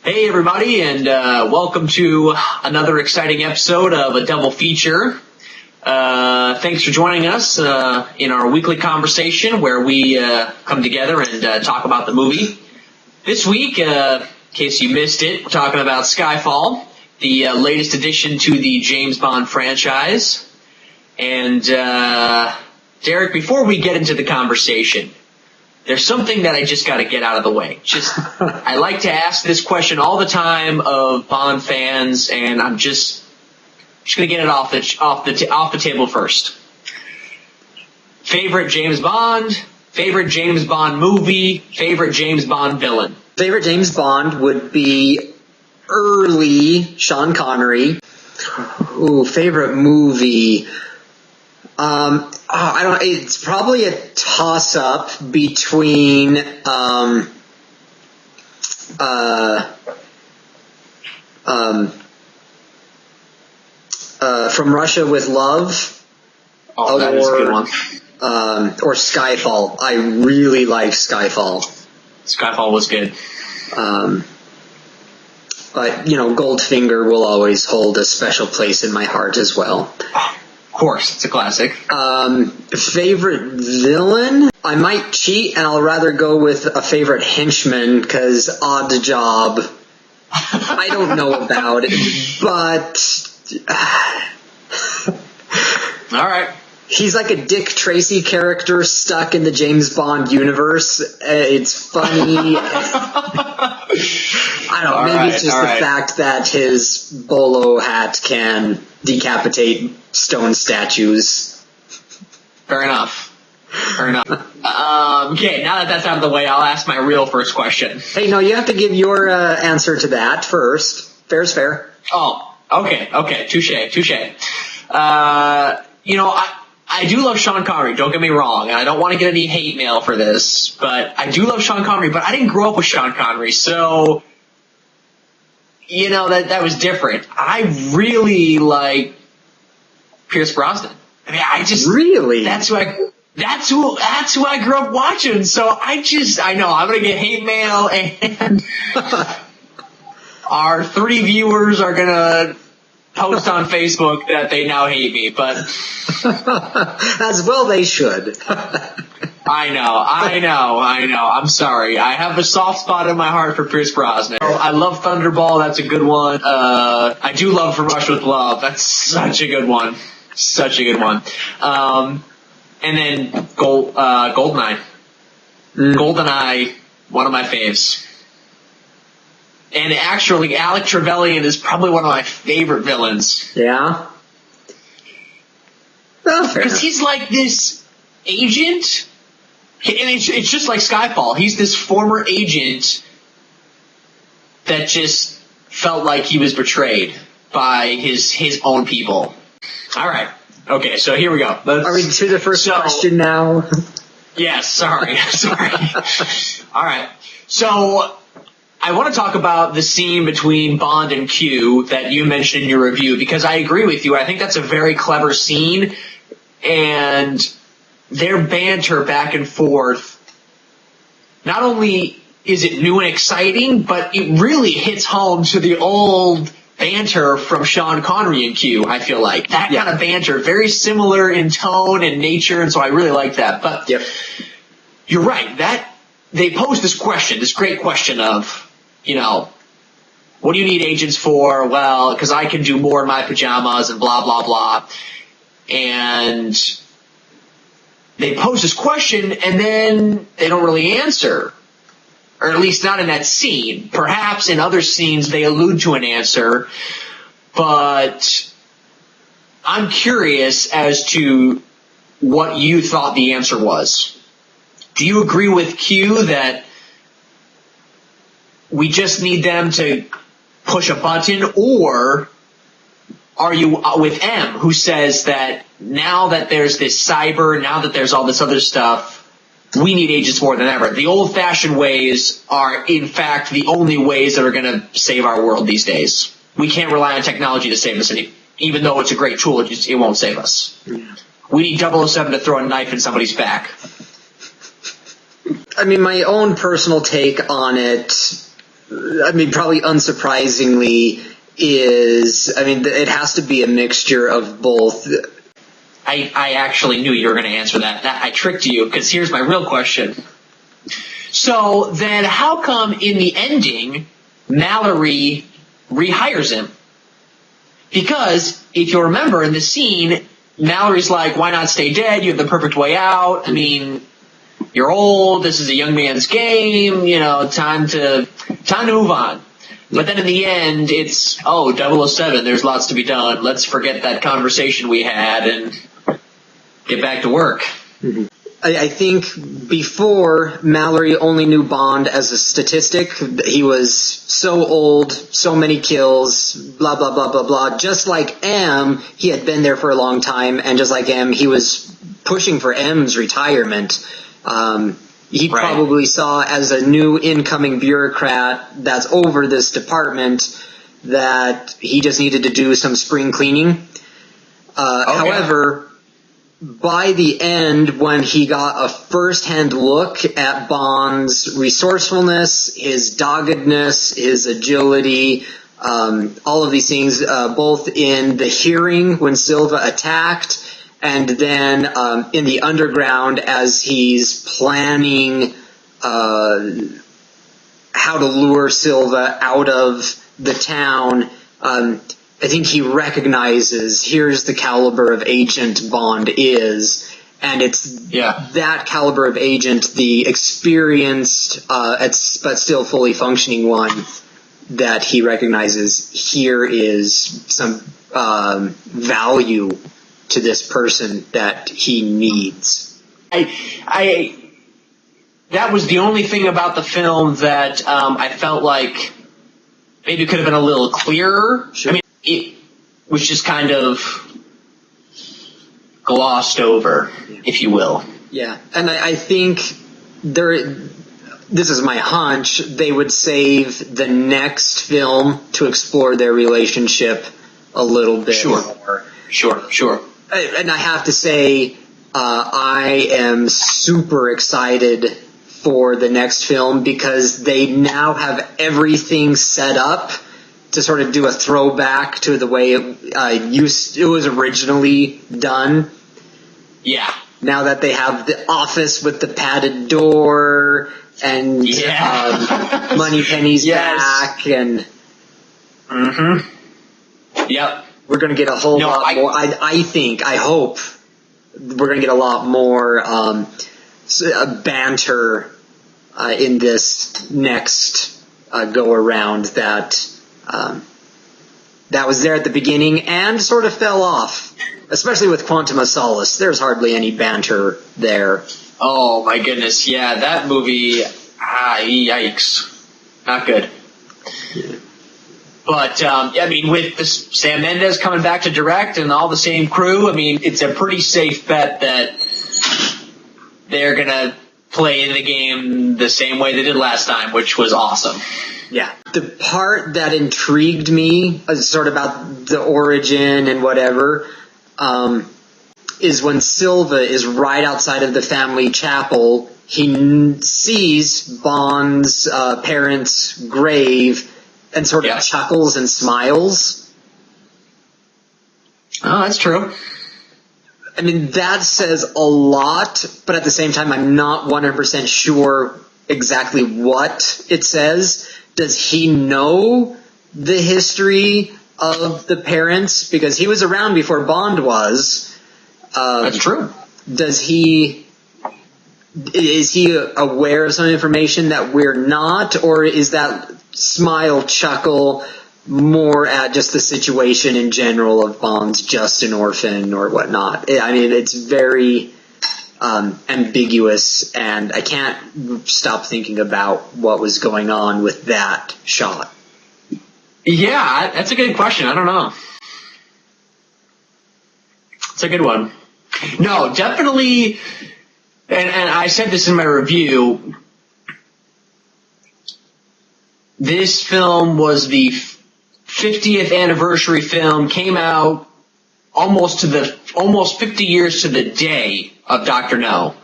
Hey everybody, and welcome to another exciting episode of a double feature. Thanks for joining us in our weekly conversation where we come together and talk about the movie. This week, in case you missed it, we're talking about Skyfall, the latest addition to the James Bond franchise. And Derek, before we get into the conversation, there's something that I just got to get out of the way. I like to ask this question all the time of Bond fans, and I'm just going to get it off the table first. Favorite James Bond, favorite James Bond movie, favorite James Bond villain. Favorite James Bond would be early Sean Connery. Ooh, favorite movie. I don't. It's probably a toss-up between From Russia with Love. Oh, that is a good one. Or Skyfall. I really like Skyfall. Skyfall was good. But Goldfinger will always hold a special place in my heart as well. Of course, it's a classic. Favorite villain? I might cheat and I'll rather go with a favorite henchman because odd job. I don't know about it, but all right. He's like a Dick Tracy character stuck in the James Bond universe. It's funny. I don't know. Maybe it's just the fact that his bolo hat can decapitate stone statues. Fair enough. Okay, now that that's out of the way, I'll ask my real first question. Hey, no, you have to give your answer to that first. Fair's fair. Oh, okay. Touche. I do love Sean Connery, don't get me wrong, and I don't want to get any hate mail for this, but I do love Sean Connery, but I didn't grow up with Sean Connery, so, that was different. I really like Pierce Brosnan. I mean, Really? That's who I grew up watching, so I know, I'm gonna get hate mail, and our 3 viewers are gonna post on Facebook that they now hate me, but as well they should. I know. I'm sorry. I have a soft spot in my heart for Pierce Brosnan. I love Thunderball. That's a good one. I do love From Russia with Love. That's such a good one. And then Goldeneye. Goldeneye, one of my faves. And actually, Alec Trevelyan is probably one of my favorite villains. Yeah? Because he's like this agent, and it's just like Skyfall. He's this former agent that just felt like he was betrayed by his own people. All right. Okay, so here we go. Are we to the first question now? Yes, sorry. All right. So I want to talk about the scene between Bond and Q that you mentioned in your review, because I agree with you. I think that's a very clever scene, and their banter back and forth, not only is it new and exciting, but it really hits home to the old banter from Sean Connery and Q, I feel like. That kind of banter, very similar in tone and nature, and so I really like that. But You're right, that they pose this great question of, what do you need agents for? Well, because I can do more in my pajamas and blah, blah, blah. And they pose this question and then they don't really answer. Or at least not in that scene. Perhaps in other scenes they allude to an answer. But I'm curious as to what you thought the answer was. Do you agree with Q that we just need them to push a button, or are you with M, who says that now that there's this cyber, now that there's all this other stuff, we need agents more than ever? The old-fashioned ways are, in fact, the only ways that are going to save our world these days. We can't rely on technology to save us, even though it's a great tool, it won't save us. We need 007 to throw a knife in somebody's back. I mean, my own personal take on it I mean, probably unsurprisingly, it has to be a mixture of both. I actually knew you were going to answer that. I tricked you, because here's my real question. So then how come in the ending, Mallory rehires him? Because if you remember in the scene, Mallory's like, why not stay dead? You have the perfect way out. I mean, you're old. This is a young man's game. Time to move on. But then in the end, it's, 007, there's lots to be done. Let's forget that conversation we had and get back to work. Mm-hmm. I think before, Mallory only knew Bond as a statistic. He was so old, so many kills, blah, blah, blah, blah, blah. Just like M, he had been there for a long time, and just like M, he was pushing for M's retirement. He probably saw as a new incoming bureaucrat that's over this department that he just needed to do some spring cleaning. However, by the end, when he got a first-hand look at Bond's resourcefulness, his doggedness, his agility, all of these things, both in the hearing when Silva attacked, and then in the underground as he's planning how to lure Silva out of the town, I think he recognizes here's the caliber of agent Bond is, and it's that caliber of agent, the experienced but still fully functioning one, that he recognizes here is some value to this person that he needs. That was the only thing about the film that I felt like maybe could have been a little clearer. Sure. I mean, it was just kind of glossed over, if you will. Yeah, and I think this is my hunch, they would save the next film to explore their relationship a little bit more. Sure. And I have to say, I am super excited for the next film because they now have everything set up to sort of do a throwback to the way it was originally done. Yeah. Now that they have the office with the padded door and Moneypenny's back and. Mm-hmm. Yep. We're going to get a whole lot more. I hope we're going to get a lot more banter in this next go around that was there at the beginning and sort of fell off, especially with Quantum of Solace. There's hardly any banter there. Oh my goodness, yeah, that movie, yikes, not good. Yeah. But, I mean, with Sam Mendes coming back to direct and all the same crew, I mean, it's a pretty safe bet that they're going to play the game the same way they did last time, which was awesome. Yeah. The part that intrigued me, sort of about the origin and whatever, is when Silva is right outside of the family chapel, he sees Bond's parents' grave and sort of chuckles and smiles. Oh, that's true. I mean, that says a lot, but at the same time, I'm not 100% sure exactly what it says. Does he know the history of the parents? Because he was around before Bond was. That's true. Is he aware of some information that we're not, or is that smile, chuckle more at just the situation in general of Bond's just an orphan or whatnot? I mean, it's very ambiguous, and I can't stop thinking about what was going on with that shot. Yeah, that's a good question. I don't know. It's a good one. No, definitely, and I said this in my review, this film was the 50th anniversary film, came out almost 50 years to the day of Dr. No.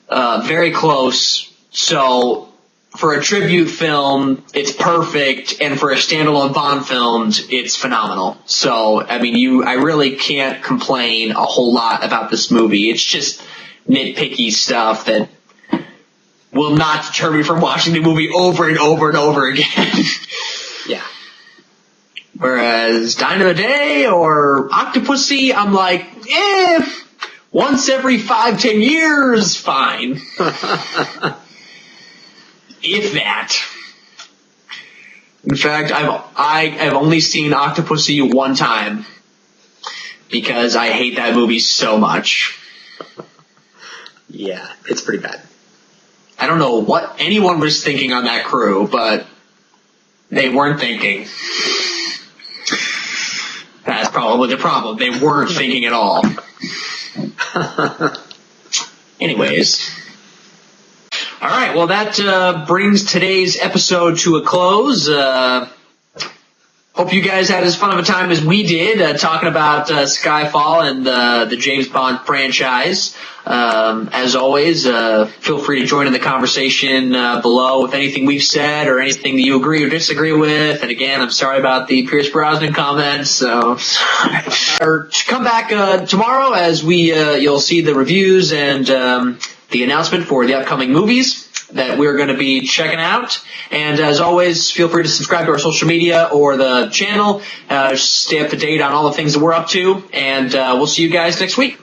Very close. So for a tribute film, it's perfect, and for a standalone Bond film, it's phenomenal. So, I mean, I really can't complain a whole lot about this movie. It's just nitpicky stuff that will not deter me from watching the movie over and over and over again. Yeah. Whereas Dine of the Day or Octopussy, I'm like, once every 5-10 years, fine. If that. In fact, I've only seen Octopussy one time because I hate that movie so much. Yeah, it's pretty bad. I don't know what anyone was thinking on that crew, but they weren't thinking. That's probably the problem. They weren't thinking at all. Anyways. All right, well, that brings today's episode to a close. Hope you guys had as fun of a time as we did talking about Skyfall and the James Bond franchise. As always, feel free to join in the conversation below with anything we've said or anything that you agree or disagree with. And again, I'm sorry about the Pierce Brosnan comments. So, or come back tomorrow as you'll see the reviews and the announcement for the upcoming movies that we're going to be checking out. And as always, feel free to subscribe to our social media or the channel. Stay up to date on all the things that we're up to. And we'll see you guys next week.